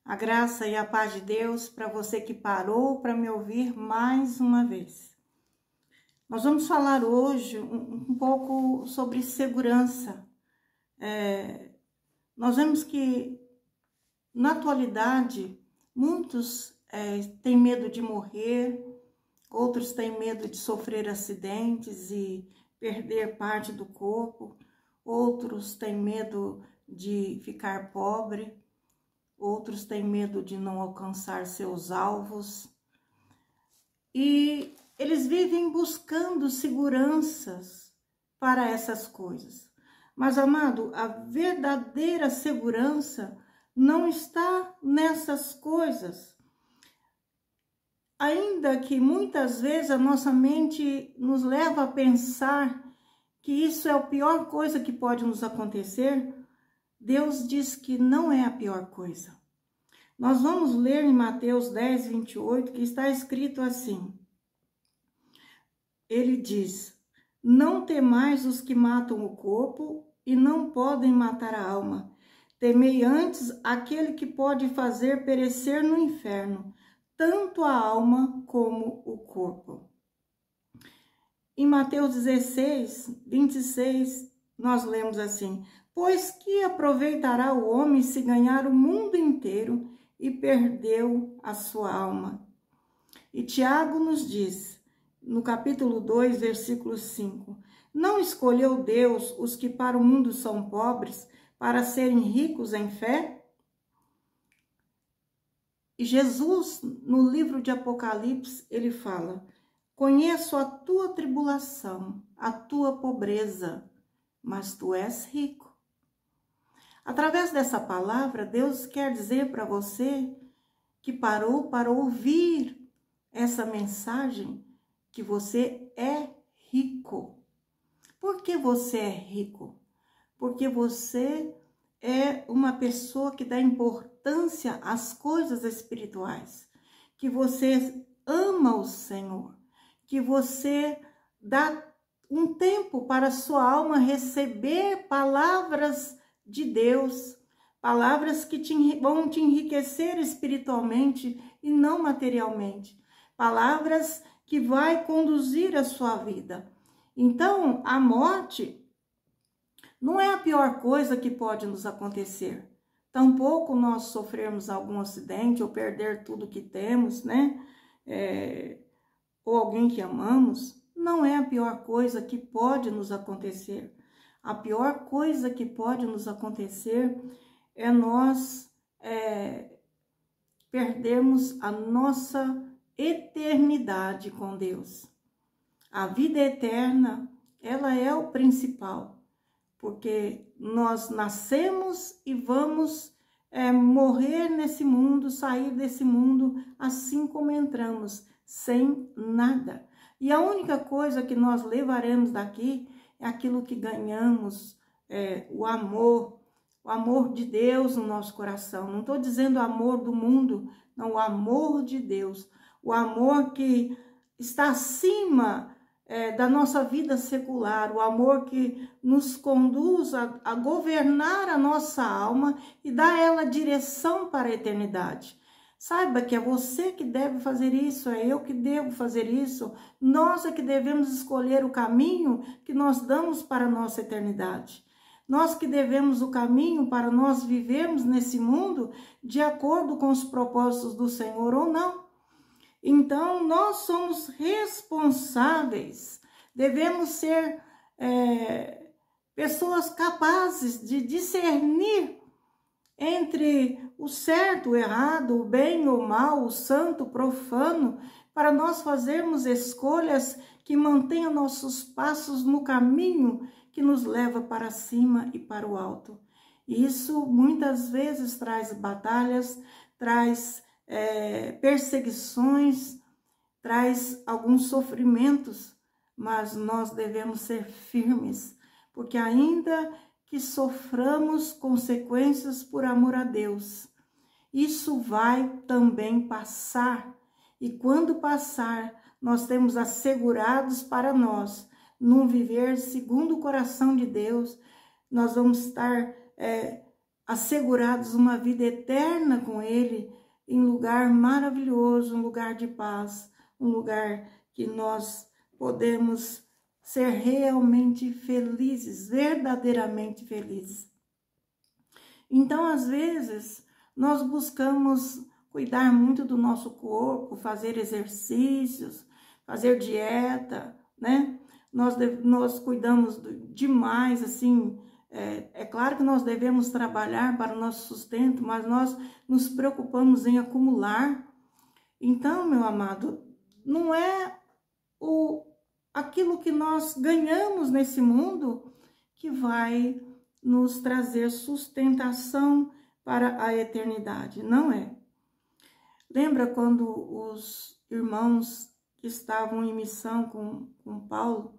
A graça e a paz de Deus para você que parou para me ouvir mais uma vez. Nós vamos falar hoje um pouco sobre segurança. Nós vemos que, na atualidade, muitos têm medo de morrer, outros têm medo de sofrer acidentes e perder parte do corpo, outros têm medo de ficar pobre, outros têm medo de não alcançar seus alvos. E eles vivem buscando seguranças para essas coisas. Mas, amado, a verdadeira segurança não está nessas coisas. Ainda que muitas vezes a nossa mente nos leva a pensar que isso é a pior coisa que pode nos acontecer, Deus diz que não é a pior coisa. Nós vamos ler em Mateus 10, 28, que está escrito assim. Ele diz: não temais os que matam o corpo e não podem matar a alma. Temei antes aquele que pode fazer perecer no inferno, tanto a alma como o corpo. Em Mateus 16, 26, nós lemos assim: pois que aproveitará o homem se ganhar o mundo inteiro e perdeu a sua alma? E Tiago nos diz, no capítulo 2, versículo 5, não escolheu Deus os que para o mundo são pobres, para serem ricos em fé? E Jesus, no livro de Apocalipse, ele fala: conheço a tua tribulação, a tua pobreza, mas tu és rico. Através dessa palavra, Deus quer dizer para você que parou para ouvir essa mensagem, que você é rico. Por que você é rico? Porque você é uma pessoa que dá importância às coisas espirituais, que você ama o Senhor, que você dá um tempo para a sua alma receber palavras de Deus, palavras que vão te enriquecer espiritualmente e não materialmente, palavras que vai conduzir a sua vida. Então, a morte não é a pior coisa que pode nos acontecer. Tampouco nós sofrermos algum acidente ou perder tudo que temos, né? Ou alguém que amamos, não é a pior coisa que pode nos acontecer. A pior coisa que pode nos acontecer é nós perdermos a nossa eternidade com Deus. A vida eterna, ela é o principal, porque nós nascemos e vamos morrer nesse mundo, sair desse mundo assim como entramos, sem nada. E a única coisa que nós levaremos daqui é aquilo que ganhamos, o amor de Deus no nosso coração. Não estou dizendo o amor do mundo, não, o amor de Deus. O amor que está acima da nossa vida secular, o amor que nos conduz a governar a nossa alma e dá a ela direção para a eternidade. Saiba que é você que deve fazer isso, é eu que devo fazer isso. Nós é que devemos escolher o caminho que nós damos para a nossa eternidade. Nós que devemos o caminho para nós vivermos nesse mundo de acordo com os propósitos do Senhor ou não. Então, nós somos responsáveis, devemos ser pessoas capazes de discernir entre o certo, o errado, o bem ou o mal, o santo, o profano, para nós fazermos escolhas que mantenham nossos passos no caminho que nos leva para cima e para o alto. E isso muitas vezes traz batalhas, traz perseguições, traz alguns sofrimentos, mas nós devemos ser firmes, porque ainda que soframos consequências por amor a Deus, isso vai também passar, e quando passar, nós temos assegurados para nós, num viver segundo o coração de Deus, nós vamos estar assegurados uma vida eterna com Ele, em lugar maravilhoso, um lugar de paz, um lugar que nós podemos ser realmente felizes, verdadeiramente felizes. Então, às vezes, nós buscamos cuidar muito do nosso corpo, fazer exercícios, fazer dieta, né? Nós cuidamos demais, assim. É claro que nós devemos trabalhar para o nosso sustento, mas nós nos preocupamos em acumular. Então, meu amado, não é aquilo que nós ganhamos nesse mundo que vai nos trazer sustentação para a eternidade, não é? Lembra quando os irmãos que estavam em missão com Paulo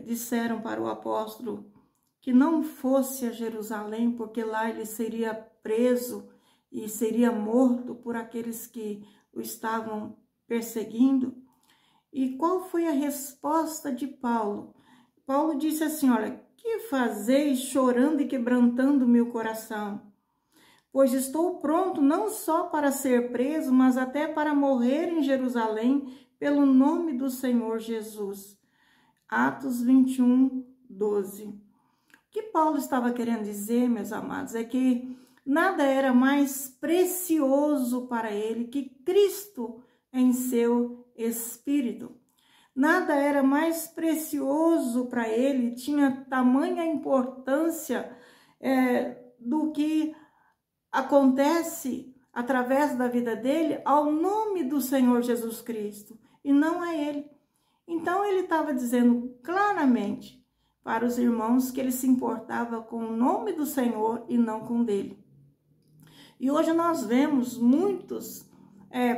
disseram para o apóstolo que não fosse a Jerusalém, porque lá ele seria preso e seria morto por aqueles que o estavam perseguindo? E qual foi a resposta de Paulo? Paulo disse assim, olha, que fazeis chorando e quebrantando meu coração? Pois estou pronto não só para ser preso, mas até para morrer em Jerusalém pelo nome do Senhor Jesus. Atos 21, 12. O que Paulo estava querendo dizer, meus amados, é que nada era mais precioso para ele que Cristo em seu espírito. Nada era mais precioso para ele, tinha tamanha importância do que acontece através da vida dele ao nome do Senhor Jesus Cristo e não a ele. Então ele estava dizendo claramente para os irmãos que ele se importava com o nome do Senhor e não com o dele. E hoje nós vemos muitos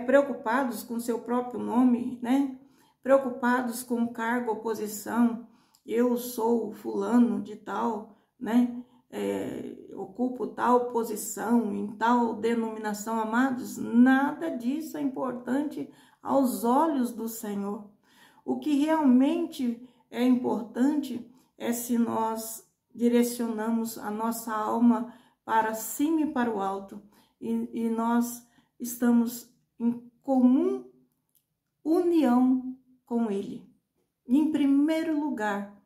preocupados com seu próprio nome, né? Preocupados com cargo ou posição. Eu sou fulano de tal, né? Ocupo tal posição, em tal denominação, amados. Nada disso é importante aos olhos do Senhor. O que realmente é importante é se nós direcionamos a nossa alma para cima e para o alto. E nós estamos em comum união com Ele. Em primeiro lugar,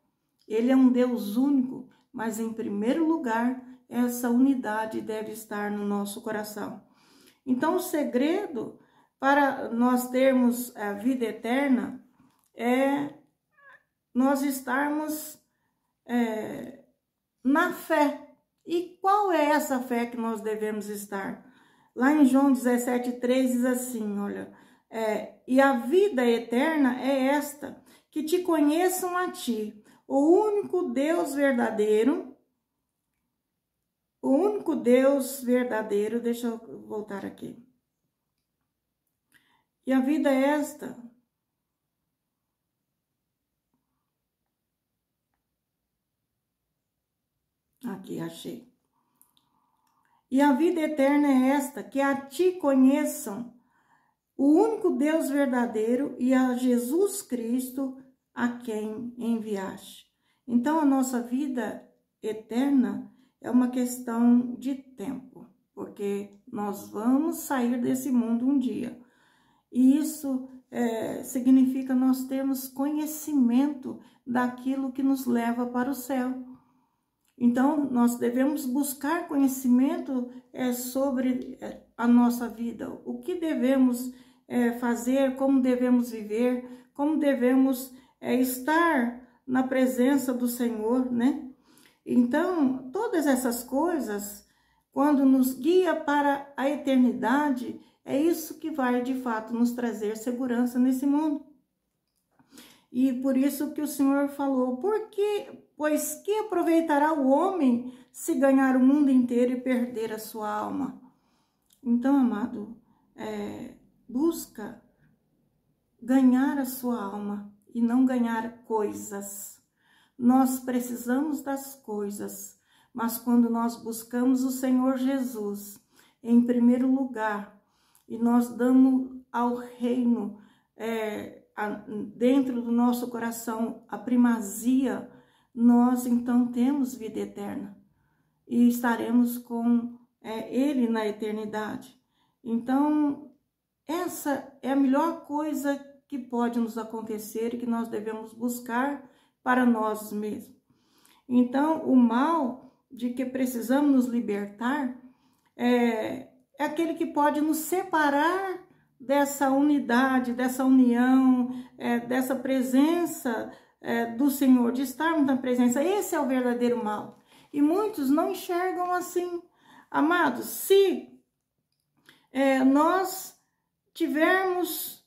Ele é um Deus único, mas em primeiro lugar, essa unidade deve estar no nosso coração. Então, o segredo para nós termos a vida eterna é nós estarmos na fé. E qual é essa fé que nós devemos estar? Lá em João 17,3 diz assim, olha, e a vida eterna é esta, que te conheçam a ti, o único Deus verdadeiro, deixa eu voltar aqui. E a vida é esta, aqui achei. E a vida eterna é esta, que a ti conheçam, o único Deus verdadeiro e a Jesus Cristo, a quem enviaste. Então, a nossa vida eterna é uma questão de tempo, porque nós vamos sair desse mundo um dia. E isso significa nós termos conhecimento daquilo que nos leva para o céu. Então, nós devemos buscar conhecimento sobre a nossa vida, o que devemos fazer, como devemos viver, como devemos estar na presença do Senhor, né? Então, todas essas coisas, quando nos guia para a eternidade, é isso que vai, de fato, nos trazer segurança nesse mundo. E por isso que o Senhor falou, pois que aproveitará o homem se ganhar o mundo inteiro e perder a sua alma? Então, amado, busca ganhar a sua alma e não ganhar coisas. Nós precisamos das coisas, mas quando nós buscamos o Senhor Jesus em primeiro lugar e nós damos ao reino dentro do nosso coração a primazia, nós então temos vida eterna. e estaremos com Ele na eternidade. Então, essa é a melhor coisa que pode nos acontecer e que nós devemos buscar para nós mesmos. Então, o mal de que precisamos nos libertar é aquele que pode nos separar dessa unidade, dessa união, dessa presença do Senhor, de estarmos na presença. Esse é o verdadeiro mal. E muitos não enxergam assim. Amados, se nós tivermos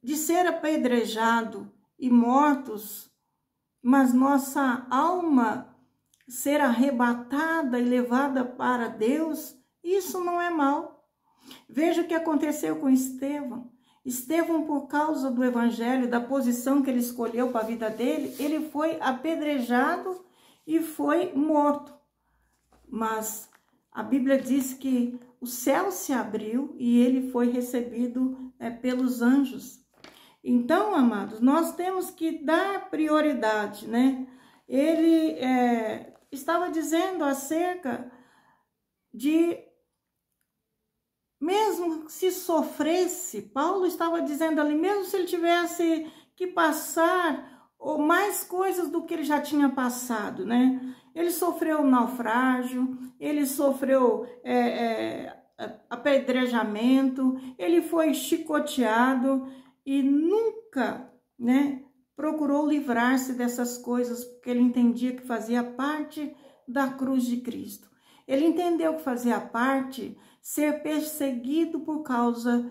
de ser apedrejado e mortos, mas nossa alma ser arrebatada e levada para Deus, isso não é mal. Veja o que aconteceu com Estevão. Estevão, por causa do evangelho, da posição que ele escolheu para a vida dele, ele foi apedrejado e foi morto. Mas a Bíblia diz que o céu se abriu e ele foi recebido pelos anjos. Então, amados, nós temos que dar prioridade, né? Ele estava dizendo acerca de, mesmo se sofresse, Paulo estava dizendo ali, mesmo se ele tivesse que passar mais coisas do que ele já tinha passado, né? Ele sofreu naufrágio, ele sofreu apedrejamento, ele foi chicoteado e nunca, né, procurou livrar-se dessas coisas, porque ele entendia que fazia parte da cruz de Cristo. Ele entendeu que fazia parte ser perseguido por causa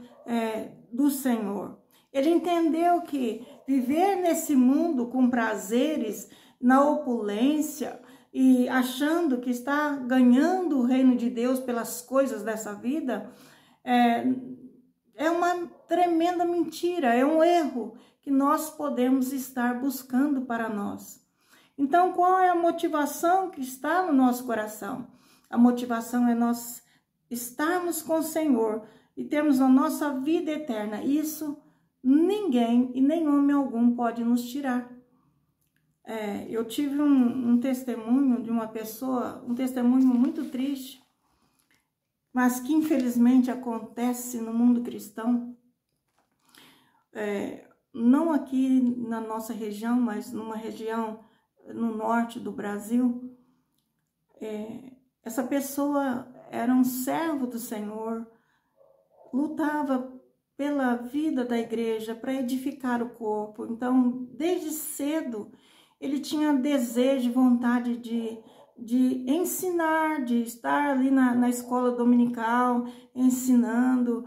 do Senhor. Ele entendeu que viver nesse mundo com prazeres, na opulência e achando que está ganhando o reino de Deus pelas coisas dessa vida, é uma tremenda mentira, é um erro que nós podemos estar buscando para nós. Então, qual é a motivação que está no nosso coração? A motivação é nós estarmos com o Senhor e termos a nossa vida eterna. Isso ninguém e nem homem algum pode nos tirar. Eu tive um testemunho de uma pessoa, um testemunho muito triste, mas que infelizmente acontece no mundo cristão, não aqui na nossa região, mas numa região no norte do Brasil. Essa pessoa era um servo do Senhor, lutava pela vida da igreja, para edificar o corpo. Então, desde cedo, ele tinha desejo e vontade de ensinar, de estar ali na escola dominical, ensinando,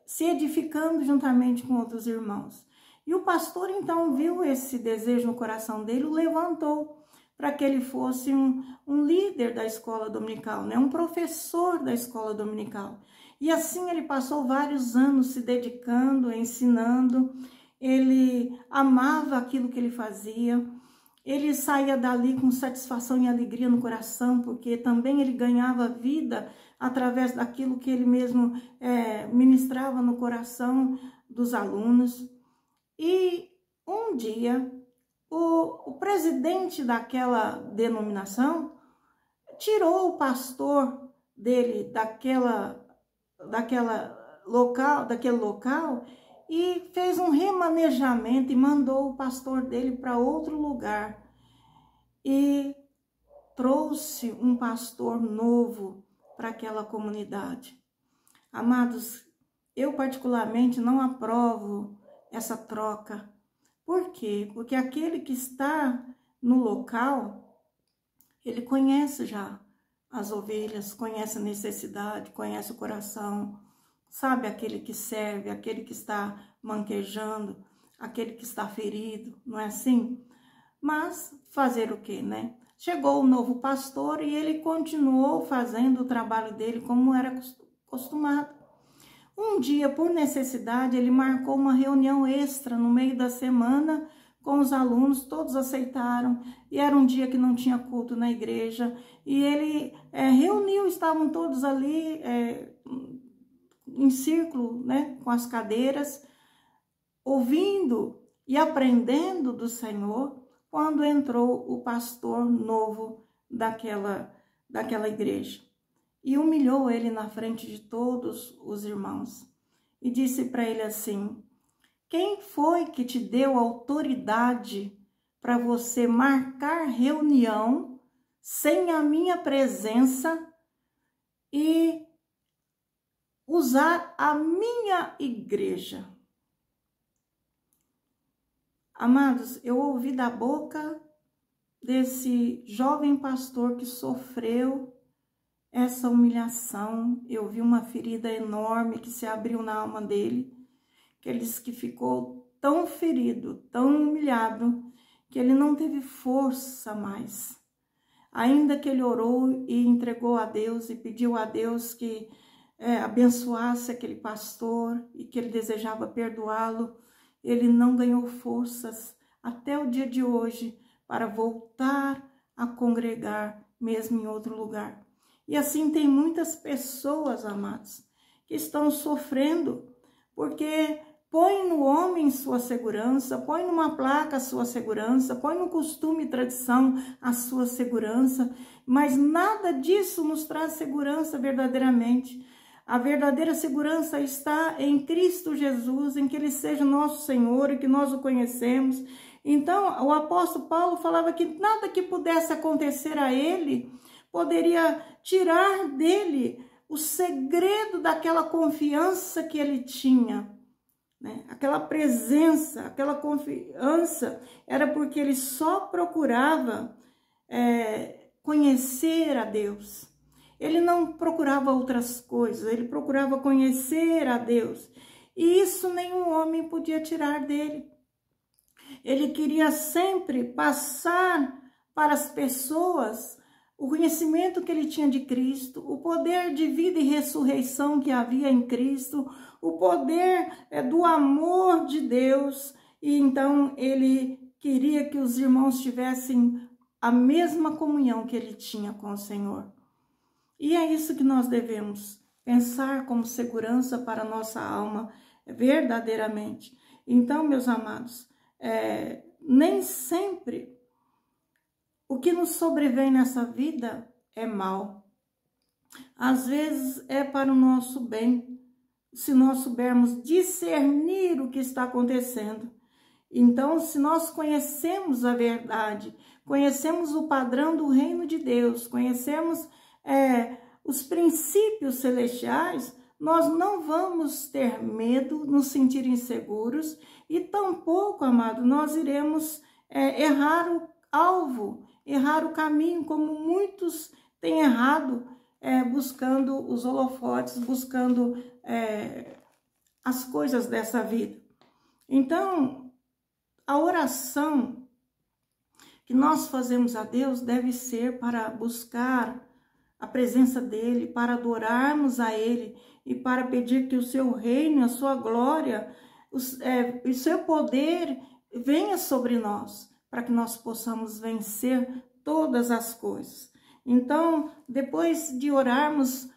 se edificando juntamente com outros irmãos. E o pastor, então, viu esse desejo no coração dele, o levantou para que ele fosse um líder da escola dominical, né? Um professor da escola dominical. E assim ele passou vários anos se dedicando, ensinando. Ele amava aquilo que ele fazia. Ele saía dali com satisfação e alegria no coração, porque também ele ganhava vida através daquilo que ele mesmo ministrava no coração dos alunos. E um dia, o presidente daquela denominação tirou o pastor dele daquele local e fez um remanejamento e mandou o pastor dele para outro lugar e trouxe um pastor novo para aquela comunidade. Amados, eu particularmente não aprovo essa troca. Por quê? Porque aquele que está no local, ele conhece já as ovelhas, conhece a necessidade, conhece o coração, sabe aquele que serve, aquele que está manquejando, aquele que está ferido, não é assim? Mas fazer o quê, né? Chegou o novo pastor e ele continuou fazendo o trabalho dele como era acostumado. Um dia, por necessidade, ele marcou uma reunião extra no meio da semana com os alunos, todos aceitaram, e era um dia que não tinha culto na igreja, e ele reuniu, estavam todos ali em círculo, né, com as cadeiras, ouvindo e aprendendo do Senhor, quando entrou o pastor novo daquela igreja. E humilhou ele na frente de todos os irmãos. E disse para ele assim: quem foi que te deu autoridade para você marcar reunião sem a minha presença e usar a minha igreja? Amados, eu ouvi da boca desse jovem pastor que sofreu essa humilhação. Eu vi uma ferida enorme que se abriu na alma dele, que ele disse que ficou tão ferido, tão humilhado, que ele não teve força mais. Ainda que ele orou e entregou a Deus e pediu a Deus que abençoasse aquele pastor e que ele desejava perdoá-lo, ele não ganhou forças até o dia de hoje para voltar a congregar mesmo em outro lugar. E assim tem muitas pessoas, amados, que estão sofrendo porque põe no homem sua segurança, põe numa placa a sua segurança, põe no costume e tradição a sua segurança, mas nada disso nos traz segurança verdadeiramente. A verdadeira segurança está em Cristo Jesus, em que Ele seja nosso Senhor e que nós o conhecemos. Então, o apóstolo Paulo falava que nada que pudesse acontecer a ele poderia tirar dele o segredo daquela confiança que ele tinha, né? Aquela presença, aquela confiança, era porque ele só procurava conhecer a Deus. Ele não procurava outras coisas, ele procurava conhecer a Deus. E isso nenhum homem podia tirar dele. Ele queria sempre passar para as pessoas o conhecimento que ele tinha de Cristo, o poder de vida e ressurreição que havia em Cristo, o poder do amor de Deus. E então ele queria que os irmãos tivessem a mesma comunhão que ele tinha com o Senhor. E é isso que nós devemos pensar como segurança para a nossa alma, verdadeiramente. Então, meus amados, nem sempre o que nos sobrevém nessa vida é mal. Às vezes é para o nosso bem, se nós soubermos discernir o que está acontecendo. Então, se nós conhecemos a verdade, conhecemos o padrão do reino de Deus, conhecemos os princípios celestiais, nós não vamos ter medo, nos sentir inseguros e tampouco, amado, nós iremos errar o alvo, errar o caminho, como muitos têm errado, buscando os holofotes, buscando as coisas dessa vida. Então, a oração que nós fazemos a Deus deve ser para buscar a presença dele, para adorarmos a ele e para pedir que o seu reino, a sua glória, o seu poder venha sobre nós, para que nós possamos vencer todas as coisas. Então, depois de orarmos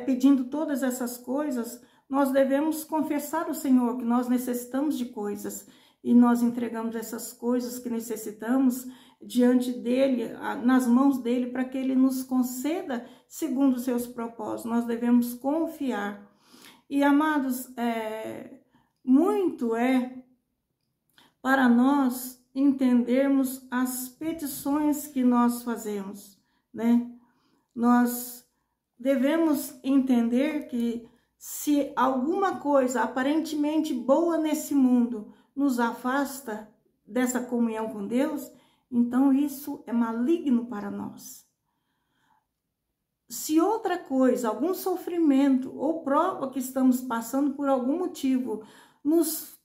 pedindo todas essas coisas, nós devemos confessar ao Senhor que nós necessitamos de coisas e nós entregamos essas coisas que necessitamos diante dele, nas mãos dele, para que ele nos conceda segundo os seus propósitos. Nós devemos confiar. E, amados, muito para nós entendermos as petições que nós fazemos, né? Nós devemos entender que se alguma coisa aparentemente boa nesse mundo nos afasta dessa comunhão com Deus, então isso é maligno para nós. Se outra coisa, algum sofrimento ou prova que estamos passando por algum motivo nos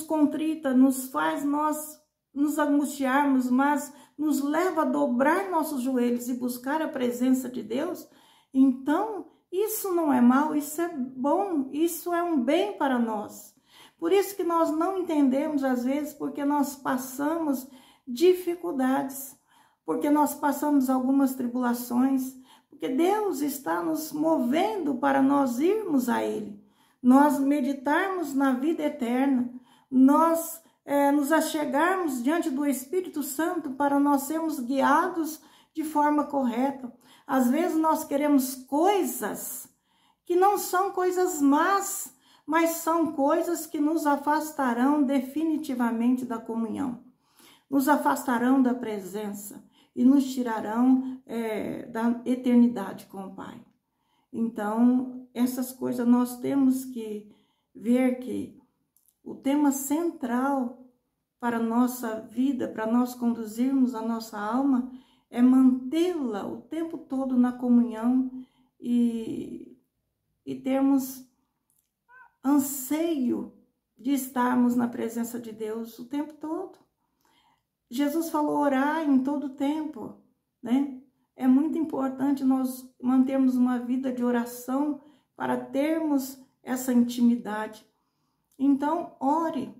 contrita, nos faz nós nos angustiarmos, mas nos leva a dobrar nossos joelhos e buscar a presença de Deus, então isso não é mal, isso é bom, isso é um bem para nós. Por isso que nós não entendemos às vezes, porque nós passamos dificuldades, porque nós passamos algumas tribulações, porque Deus está nos movendo para nós irmos a Ele, nós meditarmos na vida eterna, nós nos achegarmos diante do Espírito Santo para nós sermos guiados de forma correta. Às vezes nós queremos coisas que não são coisas más, mas são coisas que nos afastarão definitivamente da comunhão, nos afastarão da presença e nos tirarão da eternidade com o Pai. Então, essas coisas nós temos que ver que o tema central para a nossa vida, para nós conduzirmos a nossa alma, é mantê-la o tempo todo na comunhão e termos anseio de estarmos na presença de Deus o tempo todo. Jesus falou orar em todo tempo, né? É muito importante nós mantermos uma vida de oração para termos essa intimidade. Então, ore.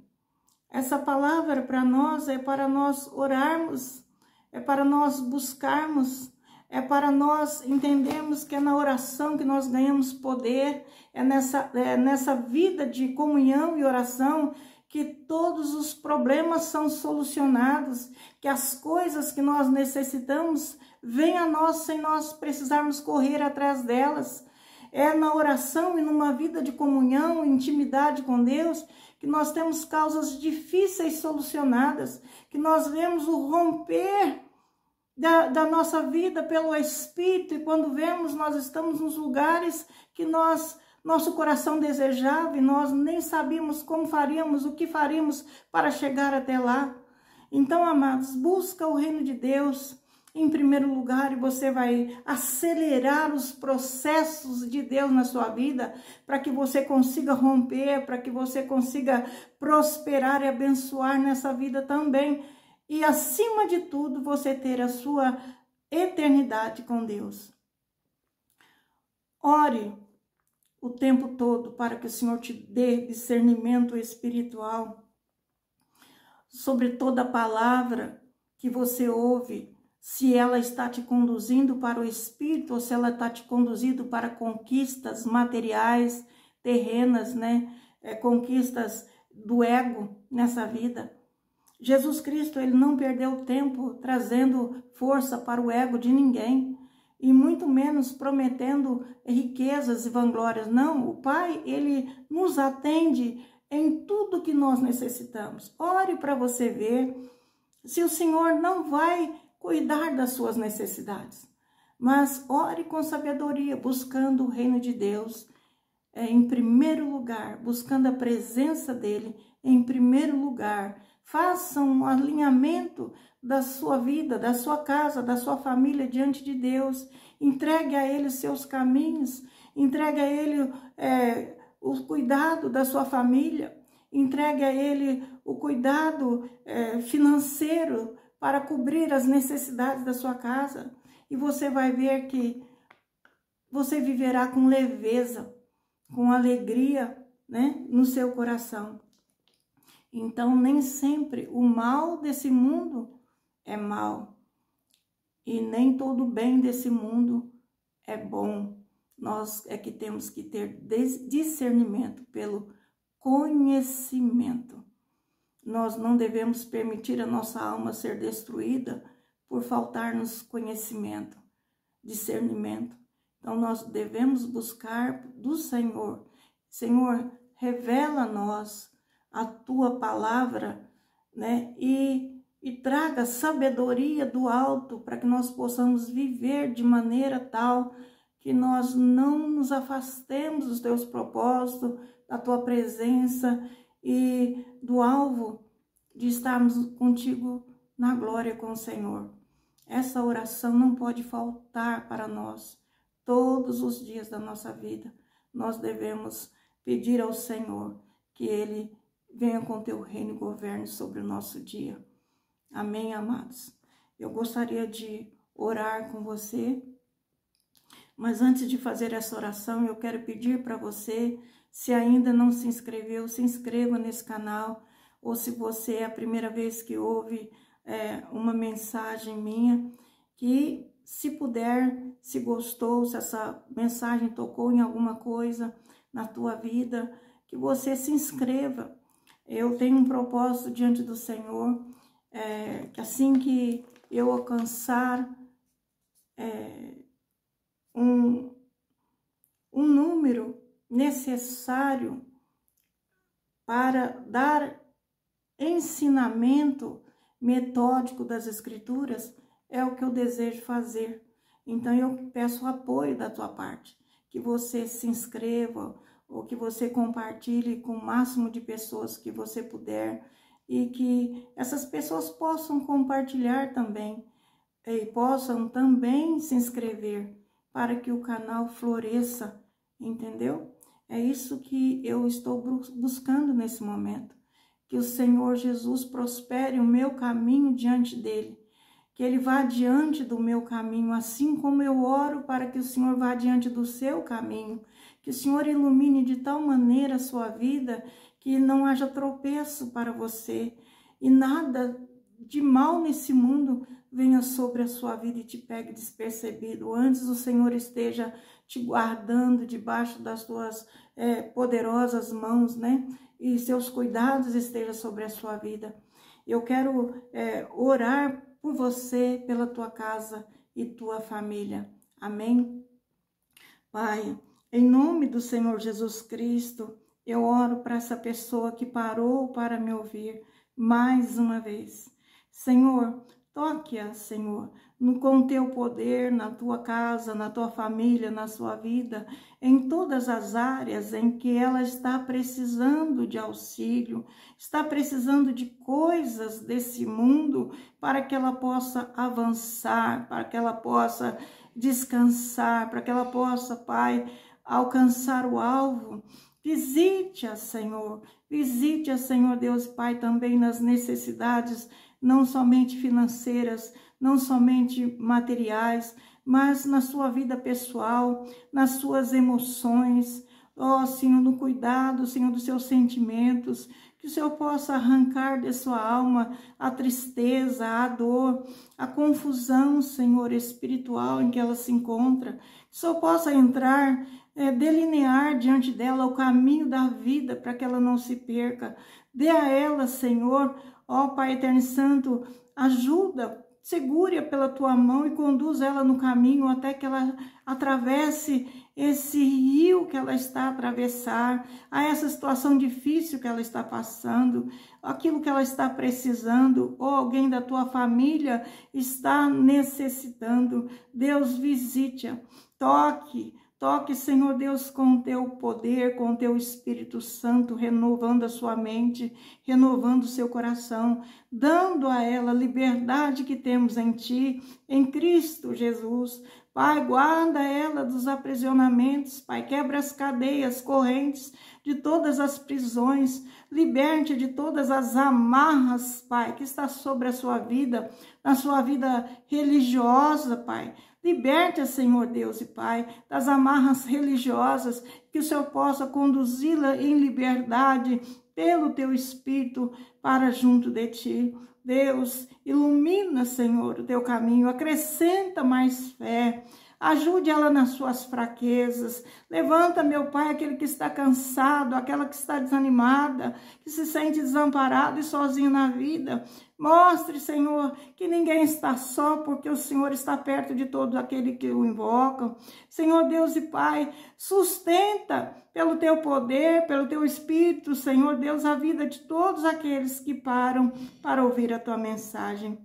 Essa palavra para nós é para nós orarmos, é para nós buscarmos, é para nós entendermos que é na oração que nós ganhamos poder, é nessa vida de comunhão e oração que todos os problemas são solucionados, que as coisas que nós necessitamos vêm a nós sem nós precisarmos correr atrás delas. É na oração e numa vida de comunhão, intimidade com Deus, que nós temos causas difíceis solucionadas, que nós vemos o romper da nossa vida pelo Espírito, e quando vemos, nós estamos nos lugares que nosso coração desejava e nós nem sabíamos como faríamos, o que faríamos para chegar até lá. Então, amados, busca o reino de Deus em primeiro lugar e você vai acelerar os processos de Deus na sua vida para que você consiga romper, para que você consiga prosperar e abençoar nessa vida também. E, acima de tudo, você ter a sua eternidade com Deus. Ore o tempo todo para que o Senhor te dê discernimento espiritual sobre toda palavra que você ouve, se ela está te conduzindo para o Espírito ou se ela está te conduzindo para conquistas materiais, terrenas, né? Conquistas do ego nessa vida. Jesus Cristo, ele não perdeu tempo trazendo força para o ego de ninguém, e muito menos prometendo riquezas e vanglórias. Não, o Pai, ele nos atende em tudo que nós necessitamos. Ore para você ver se o Senhor não vai cuidar das suas necessidades. Mas ore com sabedoria, buscando o reino de Deus em primeiro lugar, buscando a presença dele em primeiro lugar. Faça um alinhamento da sua vida, da sua casa, da sua família diante de Deus. Entregue a Ele os seus caminhos, entregue a Ele o cuidado da sua família, entregue a Ele o cuidado financeiro para cobrir as necessidades da sua casa. E você vai ver que você viverá com leveza, com alegria, né, no seu coração. Então, nem sempre o mal desse mundo é mal. E nem todo o bem desse mundo é bom. Nós é que temos que ter discernimento pelo conhecimento. Nós não devemos permitir a nossa alma ser destruída por faltar-nos conhecimento, discernimento. Então, nós devemos buscar do Senhor. Senhor, revela a nós a tua palavra, né? E traga sabedoria do alto para que nós possamos viver de maneira tal que nós não nos afastemos dos teus propósitos, da tua presença e do alvo de estarmos contigo na glória com o Senhor. Essa oração não pode faltar para nós todos os dias da nossa vida. Nós devemos pedir ao Senhor que Ele venha com teu reino e governe sobre o nosso dia. Amém, amados? Eu gostaria de orar com você, mas antes de fazer essa oração, eu quero pedir para você, se ainda não se inscreveu, se inscreva nesse canal, ou se você é a primeira vez que ouve uma mensagem minha, que se puder, se gostou, se essa mensagem tocou em alguma coisa na tua vida, que você se inscreva. Eu tenho um propósito diante do Senhor, que assim que eu alcançar um número necessário para dar ensinamento metódico das Escrituras, é o que eu desejo fazer. Então eu peço o apoio da tua parte, que você se inscreva ou que você compartilhe com o máximo de pessoas que você puder e que essas pessoas possam compartilhar também e possam também se inscrever para que o canal floresça, entendeu? É isso que eu estou buscando nesse momento, que o Senhor Jesus prospere o meu caminho diante dele, que ele vá diante do meu caminho, assim como eu oro para que o Senhor vá diante do seu caminho, que o Senhor ilumine de tal maneira a sua vida, que não haja tropeço para você e nada de mal nesse mundo venha sobre a sua vida e te pegue despercebido. Antes o Senhor esteja te guardando debaixo das tuas poderosas mãos, né? E seus cuidados estejam sobre a sua vida. Eu quero orar por você, pela tua casa e tua família. Amém? Pai, em nome do Senhor Jesus Cristo, eu oro para essa pessoa que parou para me ouvir mais uma vez. Senhor, toque-a, Senhor, com o teu poder, na tua casa, na tua família, na sua vida, em todas as áreas em que ela está precisando de auxílio, está precisando de coisas desse mundo para que ela possa avançar, para que ela possa descansar, para que ela possa, Pai, alcançar o alvo. Visite-a, Senhor, visite-a, Senhor Deus Pai, também nas necessidades, não somente financeiras, não somente materiais, mas na sua vida pessoal, nas suas emoções, ó Senhor, no cuidado, Senhor, dos seus sentimentos, que o Senhor possa arrancar de sua alma a tristeza, a dor, a confusão, Senhor, espiritual em que ela se encontra, que o Senhor possa entrar, delinear diante dela o caminho da vida para que ela não se perca. Dê a ela, Senhor, ó Pai Eterno e Santo, ajuda, segure-a pela tua mão e conduza ela no caminho até que ela atravesse esse rio que ela está a atravessar, a essa situação difícil que ela está passando, aquilo que ela está precisando, ou alguém da tua família está necessitando. Deus, visite-a, toque, Senhor Deus, com o teu poder, com o teu Espírito Santo, renovando a sua mente, renovando o seu coração, dando a ela a liberdade que temos em ti, em Cristo Jesus. Pai, guarda ela dos aprisionamentos, Pai, quebra as cadeias, correntes de todas as prisões, liberte de todas as amarras, Pai, que está sobre a sua vida, na sua vida religiosa, Pai. Liberte-a, Senhor Deus e Pai, das amarras religiosas, que o Senhor possa conduzi-la em liberdade pelo teu Espírito para junto de ti. Deus, ilumina, Senhor, o teu caminho, acrescenta mais fé, ajude ela nas suas fraquezas. Levanta, meu Pai, aquele que está cansado, aquela que está desanimada, que se sente desamparado e sozinho na vida. Mostre, Senhor, que ninguém está só, porque o Senhor está perto de todo aquele que o invocam. Senhor Deus e Pai, sustenta pelo teu poder, pelo teu Espírito, Senhor Deus, a vida de todos aqueles que param para ouvir a tua mensagem.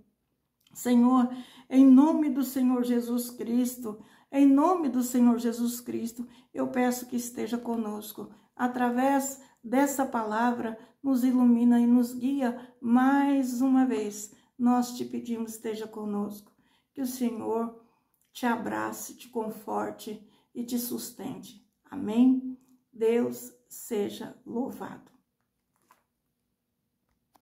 Senhor, em nome do Senhor Jesus Cristo, em nome do Senhor Jesus Cristo, eu peço que esteja conosco. Através dessa palavra, nos ilumina e nos guia mais uma vez. Nós te pedimos, esteja conosco. Que o Senhor te abrace, te conforte e te sustente. Amém? Deus seja louvado.